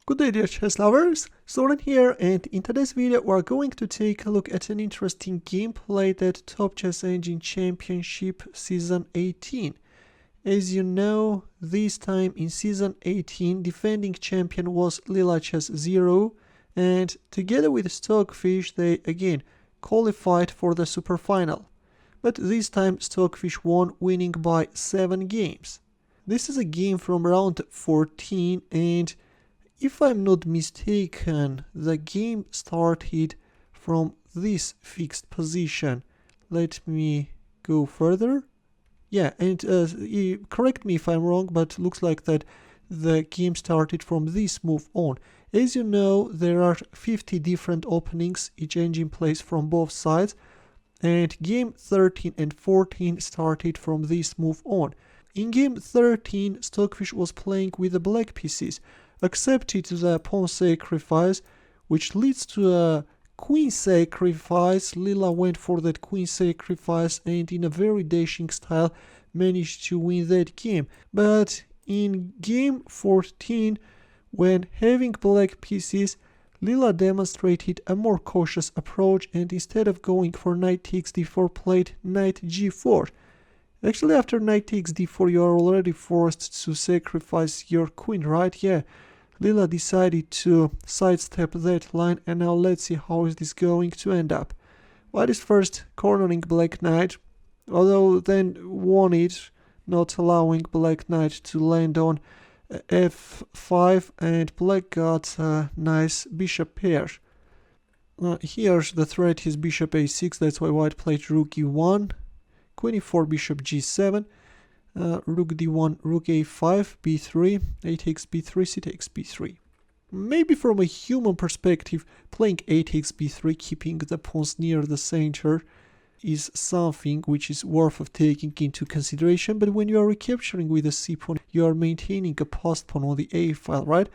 Good day dear chess lovers, Soren here, and in today's video we are going to take a look at an interesting game played at Top Chess Engine Championship Season 18. As you know, this time in Season 18 defending champion was Leela Chess 0, and together with Stockfish they again qualified for the super final. But this time Stockfish won, winning by 7 games. This is a game from round 14, and if I'm not mistaken, the game started from this fixed position. Let me go further. Yeah, and correct me if I'm wrong, but looks like that the game started from this move on. As you know, there are 50 different openings each engine plays from both sides, and game 13 and 14 started from this move on. In game 13, Stockfish was playing with the black pieces, accepted the pawn sacrifice, which leads to a queen sacrifice. Leela went for that queen sacrifice and in a very dashing style managed to win that game. But in game 14, when having black pieces, Leela demonstrated a more cautious approach, and instead of going for knight takes d4 played knight g4. Actually, after knight takes d4 you are already forced to sacrifice your queen, right? Yeah. Leela decided to sidestep that line, and now let's see how is this going to end up. White is first cornering black knight, although then won it, not allowing black knight to land on f5, and black got a nice bishop pair. Here the threat is bishop a6, that's why white played rook e1, queen e4 bishop g7, rook d1, rook a5, b3, a takes b3, c takes b3. Maybe from a human perspective, playing a takes b3, keeping the pawns near the center, is something which is worth of taking into consideration, but when you are recapturing with a c pawn, you are maintaining a passed pawn on the a file, right?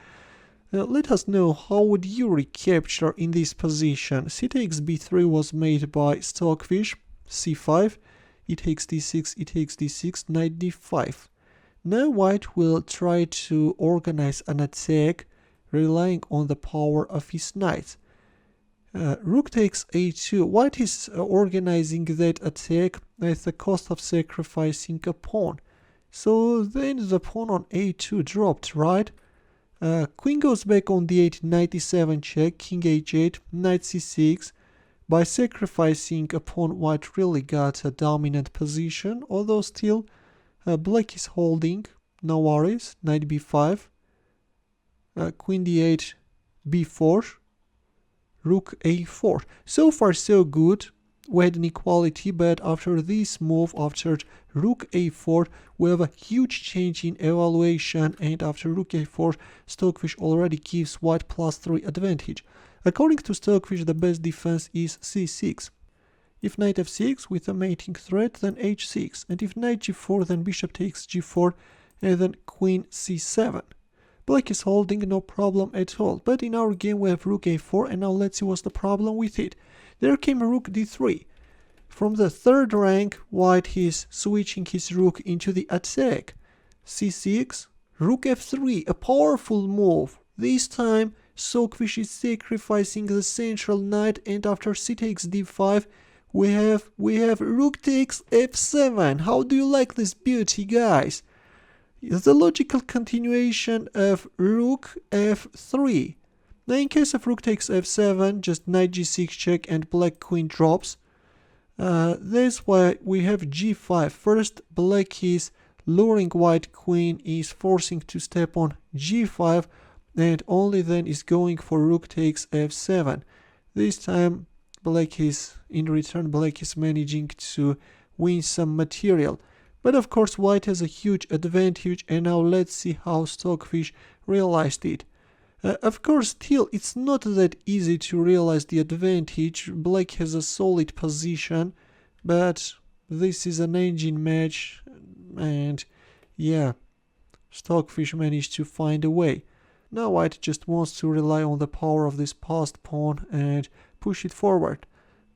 Let us know how would you recapture in this position. C takes b3 was made by Stockfish, c5, e takes d6, e takes d6, knight d5. Now white will try to organize an attack relying on the power of his knights. Rook takes a2. White is organizing that attack at the cost of sacrificing a pawn. So then the pawn on a2 dropped, right? Queen goes back on d8, knight e7 check, king h8, knight c6. By sacrificing a pawn, white really got a dominant position, although still black is holding, no worries. Knight b5, queen d8, b4, rook a4. So far so good, we had an equality, but after this move, after rook a4, we have a huge change in evaluation, and after rook a4, Stockfish already gives white +3 advantage. According to Stockfish, the best defense is c6. If knight f6 with a mating threat, then h6, and if knight g4, then bishop takes g4, and then queen c7. Black is holding, no problem at all, but in our game we have rook a4, and now let's see what's the problem with it. There came rook d3. From the third rank, white is switching his rook into the attack. c6, rook f3, a powerful move. This time Stockfish is sacrificing the central knight, and after c takes d5 we have rook takes f7. How do you like this beauty, guys? The logical continuation of rook f3. Now in case of rook takes f7, just knight g6 check and black queen drops. That's why we have g5. First black is luring white queen, is forcing to step on g5, and only then is going for rook takes f7. This time black is, in return, black is managing to win some material. But of course white has a huge advantage, and now let's see how Stockfish realized it. Of course, still it's not that easy to realize the advantage. Black has a solid position, but this is an engine match, and yeah, Stockfish managed to find a way. Now white just wants to rely on the power of this passed pawn and push it forward.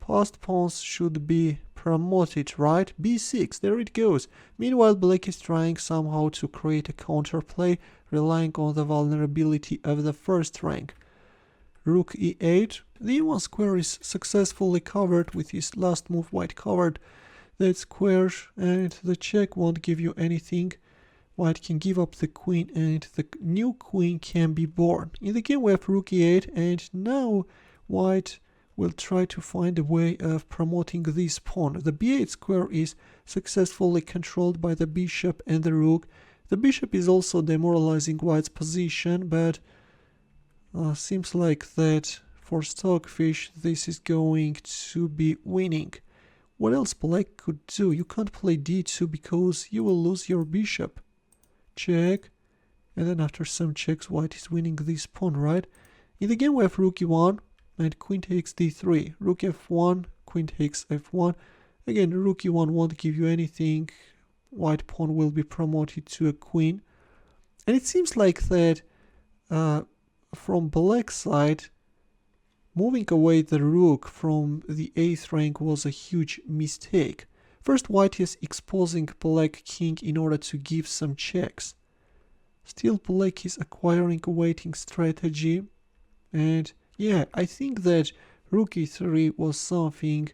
Passed pawns should be promoted, right? b6, there it goes. Meanwhile, black is trying somehow to create a counterplay, relying on the vulnerability of the first rank. Rook e8. The e1 square is successfully covered with his last move. White covered that square, and the check won't give you anything. White can give up the queen, and the new queen can be born. In the game we have rook e8, and now white will try to find a way of promoting this pawn. The b8 square is successfully controlled by the bishop and the rook. The bishop is also demoralizing white's position, but seems like that for Stockfish this is going to be winning. What else black could do? You can't play d2 because you will lose your bishop. Check, and then after some checks white is winning this pawn, right? In the game we have rook e1 and queen takes d3, rook f1, queen takes f1. Again, rook e1 won't give you anything. White pawn will be promoted to a queen, and it seems like that from black side, moving away the rook from the 8th rank was a huge mistake. First, white is exposing black king in order to give some checks. Still, black is acquiring a waiting strategy, and yeah, I think that rook e3 was something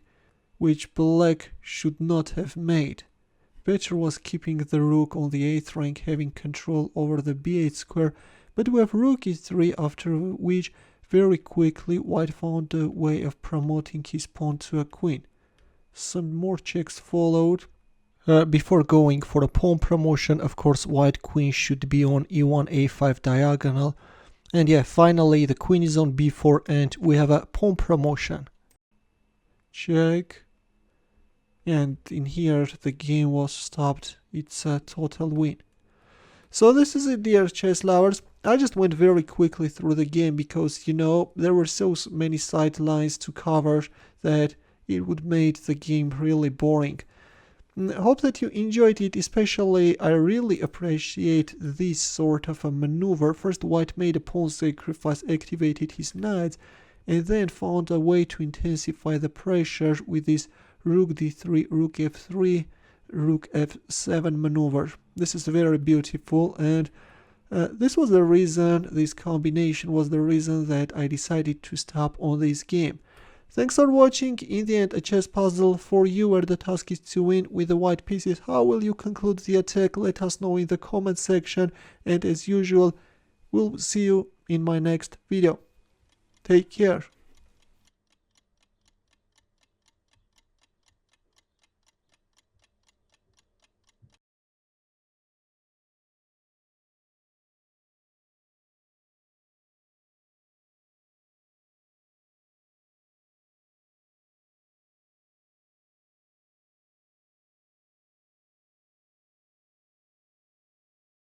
which black should not have made. Better was keeping the rook on the 8th rank, having control over the b8 square, but we have rook e3, after which very quickly white found a way of promoting his pawn to a queen. Some more checks followed. Before going for a pawn promotion, of course, white queen should be on e1 a5 diagonal. And yeah, finally the queen is on b4 and we have a pawn promotion. Check. And in here the game was stopped. It's a total win. So this is it, dear chess lovers. I just went very quickly through the game because, you know, there were so many sidelines to cover that it would make the game really boring. I hope that you enjoyed it. Especially I really appreciate this sort of a maneuver. First white made a pawn sacrifice, activated his knights, and then found a way to intensify the pressure with this rook d3, rook f3, rook f7 maneuver. This is very beautiful, and this was the reason, this combination was the reason that I decided to stop on this game. Thanks for watching. In the end, a chess puzzle for you where the task is to win with the white pieces. How will you conclude the attack? Let us know in the comment section, and as usual, we'll see you in my next video. Take care.